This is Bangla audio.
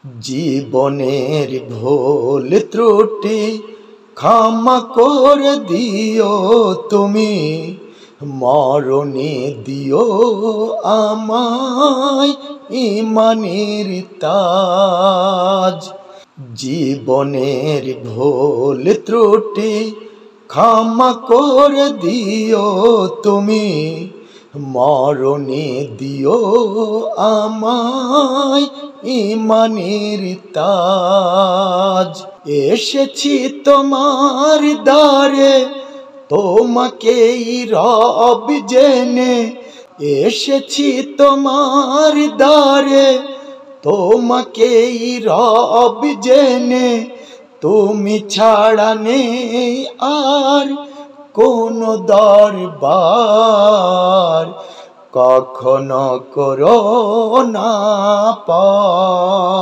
জীবনের ভুল ত্রুটি ক্ষমা করে দিও তুমি, মরণে দিও আমায় ঈমানের তাজ। জীবনের ভুল ত্রুটি ক্ষমা করে দিও তুমি, মরণে দিও আমায় ঈমানের তাজ। এসেছি তোমার দ্বারে তোমাকেই রব জেনে, এসেছি তোমার দ্বারে তোমাকেই রব জেনে, তুমি ছাড়া নেই আর কোনো দরবার, কখনো করো না পার।